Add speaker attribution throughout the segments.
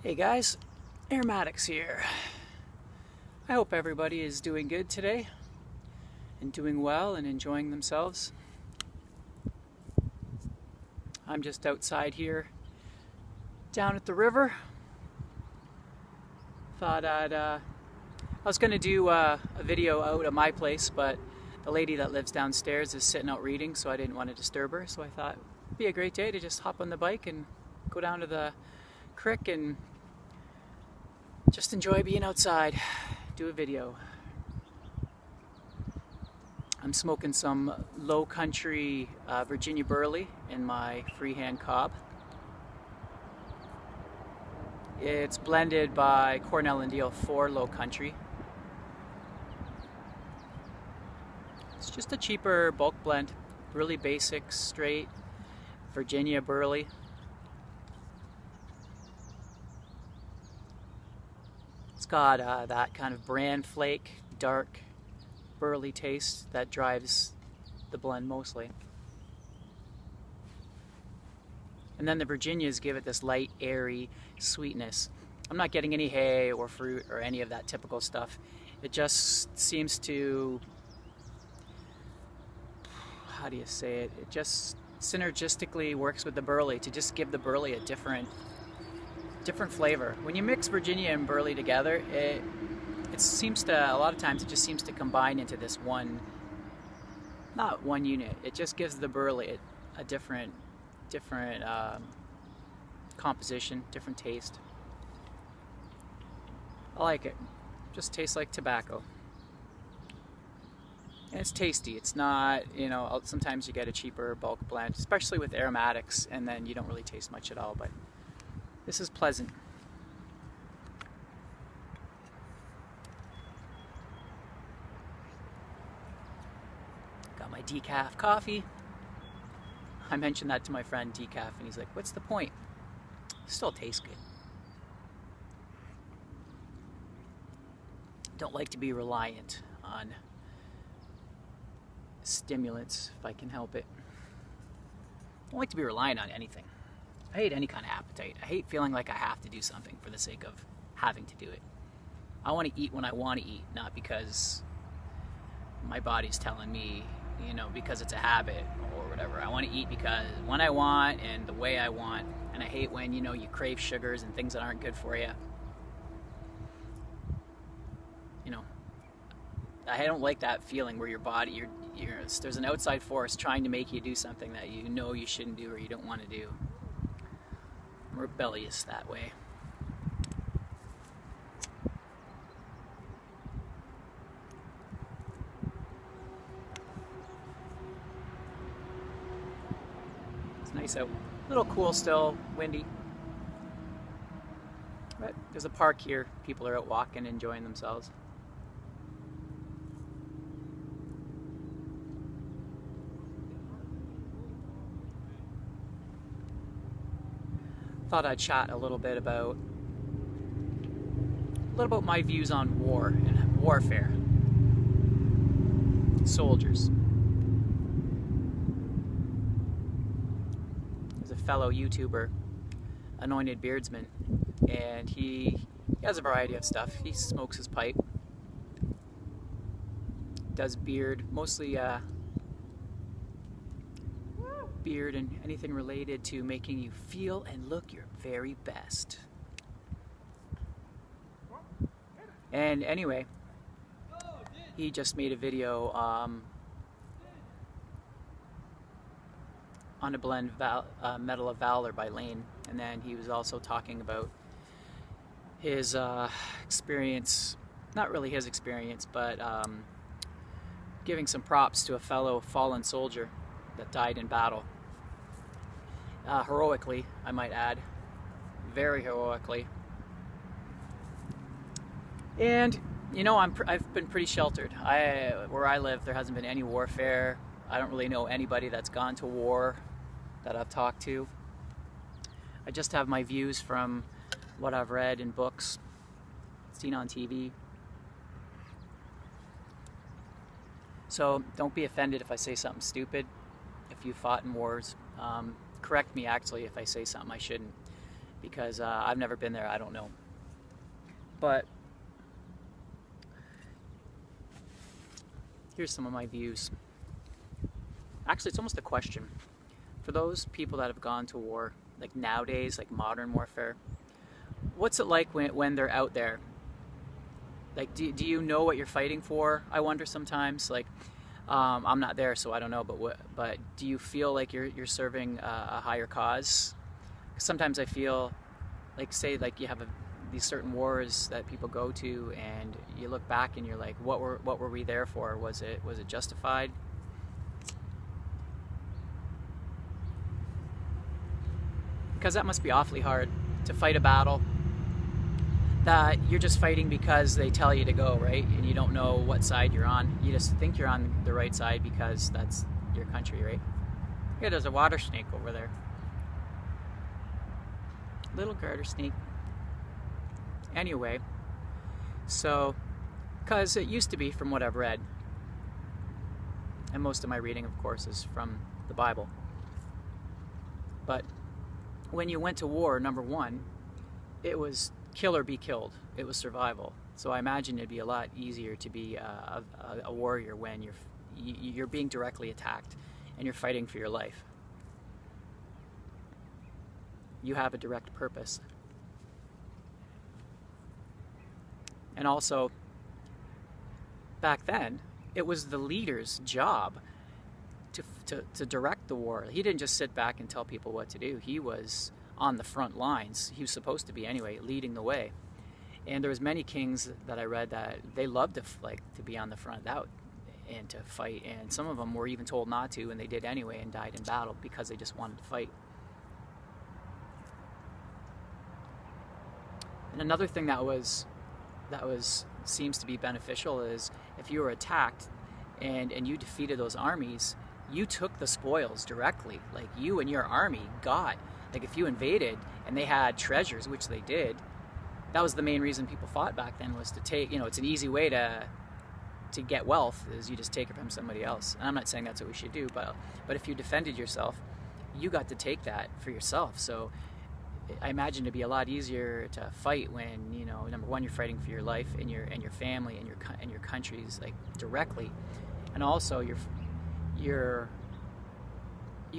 Speaker 1: Hey guys, Aromatics here. I hope everybody is doing good today and doing well and enjoying themselves. I'm just outside here down at the river. I was going to do a video out at my place, but the lady that lives downstairs is sitting out reading, so I didn't want to disturb her. So I thought it'd be a great day to just hop on the bike and go down to the creek and just enjoy being outside, do a video. I'm smoking some low country Virginia Burley in my freehand cob. It's blended by Cornell and Deal 4 low country. It's just a cheaper bulk blend, really basic, straight Virginia Burley. It's got that kind of bran flake, dark burley taste that drives the blend mostly. And then the Virginias give it this light, airy sweetness. I'm not getting any hay or fruit or any of that typical stuff. It just seems to, how do you say it? It just synergistically works with the burley to just give the burley a different flavor. When you mix Virginia and burley together, it seems to, a lot of times it just seems to combine into this not one unit. It just gives the burley a different composition, different taste. I like it. Just tastes like tobacco. And it's tasty. It's not, sometimes you get a cheaper bulk blend, especially with aromatics, and then you don't really taste much at all, but this is pleasant. Got my decaf coffee. I mentioned that to my friend Decaf, and he's like, "What's the point? Still tastes good." Don't like to be reliant on stimulants if I can help it. Don't like to be reliant on anything. I hate any kind of appetite. I hate feeling like I have to do something for the sake of having to do it. I want to eat when I want to eat, not because my body's telling me, because it's a habit or whatever. I want to eat because when I want and the way I want. And I hate when, you crave sugars and things that aren't good for you. I don't like that feeling where your body, there's an outside force trying to make you do something that you shouldn't do or you don't want to do. I'm rebellious that way. It's nice out. A little cool still, windy. But there's a park here. People are out walking, enjoying themselves. Thought I'd chat a little bit about my views on war and warfare. Soldiers. There's a fellow YouTuber, Anointed Beardsman, and he has a variety of stuff. He smokes his pipe, does beard, mostly beard and anything related to making you feel and look your very best. And anyway, he just made a video on a blend, Medal of Valor by Lane, and then he was also talking about his experience, not really his experience, but giving some props to a fellow fallen soldier that died in battle. Heroically, I might add. Very heroically. And, I've been pretty sheltered. Where I live, there hasn't been any warfare. I don't really know anybody that's gone to war that I've talked to. I just have my views from what I've read in books, seen on TV. So don't be offended if I say something stupid. If you fought in wars, correct me actually if I say something I shouldn't. because I've never been there. I don't know. But here's some of my views. Actually, it's almost a question. For those people that have gone to war, like nowadays, like modern warfare, what's it like when they're out there? Like, do you know what you're fighting for? I wonder sometimes. Like, I'm not there, so I don't know. But do you feel like you're serving a higher cause? Sometimes I feel like, say, like you have these certain wars that people go to, and you look back and you're like, what were we there for? Was it justified? Because that must be awfully hard to fight a battle that you're just fighting because they tell you to go, right? And you don't know what side you're on. You just think you're on the right side because that's your country, right? Yeah, there's a water snake over there. Little garter snake. Anyway, so, because it used to be, from what I've read, and most of my reading, of course, is from the Bible, but when you went to war, number one, it was kill or be killed. It was survival. So I imagine it'd be a lot easier to be a warrior when you're being directly attacked and you're fighting for your life. You have a direct purpose. And also, back then, it was the leader's job to direct the war. He didn't just sit back and tell people what to do. He was on the front lines. He was supposed to be, anyway, leading the way. And there was many kings that I read that they loved to be on the front out and to fight. And some of them were even told not to, and they did anyway and died in battle because they just wanted to fight. And another thing that seems to be beneficial is if you were attacked and you defeated those armies, you took the spoils directly. Like, you and your army got, like, if you invaded and they had treasures, which they did, that was the main reason people fought back then, was to take, it's an easy way to get wealth, is you just take it from somebody else. And I'm not saying that's what we should do, but if you defended yourself, you got to take that for yourself. So I imagine it'd be a lot easier to fight when, number one, you're fighting for your life and your family and your countries, like, directly, and also you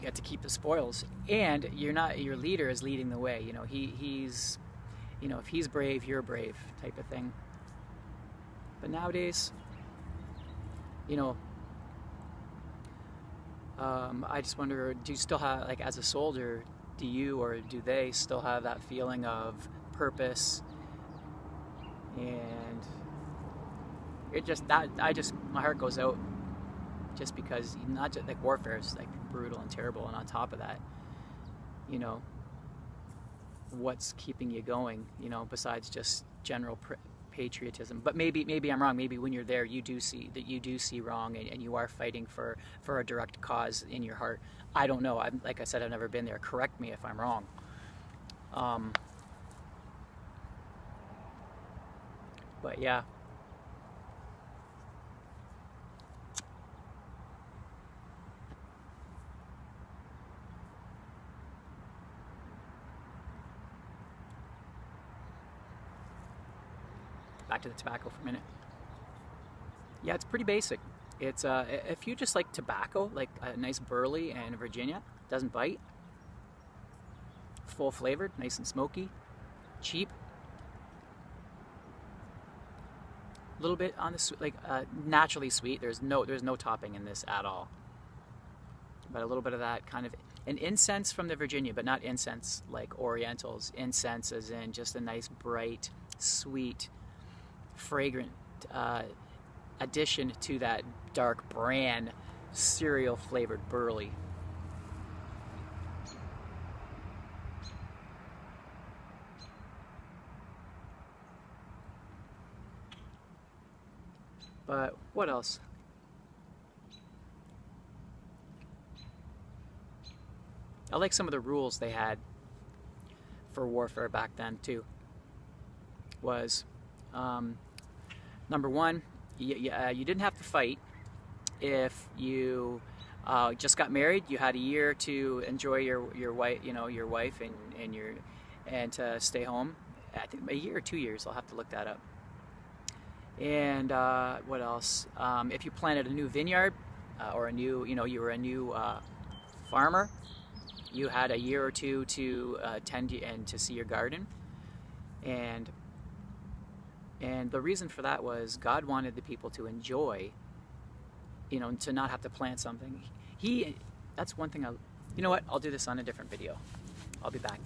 Speaker 1: get to keep the spoils, and your leader is leading the way. He's if he's brave, you're brave, type of thing. But nowadays, I just wonder, do you still have, like, as a soldier, do you or do they still have that feeling of purpose? And my heart goes out, just because, not just, like, warfare is, like, brutal and terrible, and on top of that, what's keeping you going, besides just general patriotism. But maybe I'm wrong. Maybe when you're there, you do see wrong, and you are fighting for a direct cause in your heart. I don't know. Like I said, I've never been there. Correct me if I'm wrong. But yeah. Back to the tobacco for a minute. Yeah, it's pretty basic. It's if you just like tobacco, like a nice Burley and Virginia, doesn't bite, full flavored, nice and smoky, cheap, a little bit on the sweet, like naturally sweet. There's no topping in this at all, but a little bit of that kind of an incense from the Virginia, but not incense like Orientals. Incense as in just a nice, bright, sweet, fragrant addition to that dark bran cereal flavored Burley. But what else? I like some of the rules they had for warfare back then too. Was number one, you didn't have to fight if you just got married. You had a year to enjoy your wife, your wife and and to stay home. I think a year or 2 years. I'll have to look that up. And what else? If you planted a new vineyard or a new, you were a new farmer, you had a year or two to tend and to see your garden. And the reason for that was God wanted the people to enjoy, to not have to plant something. That's one thing you know what? I'll do this on a different video. I'll be back.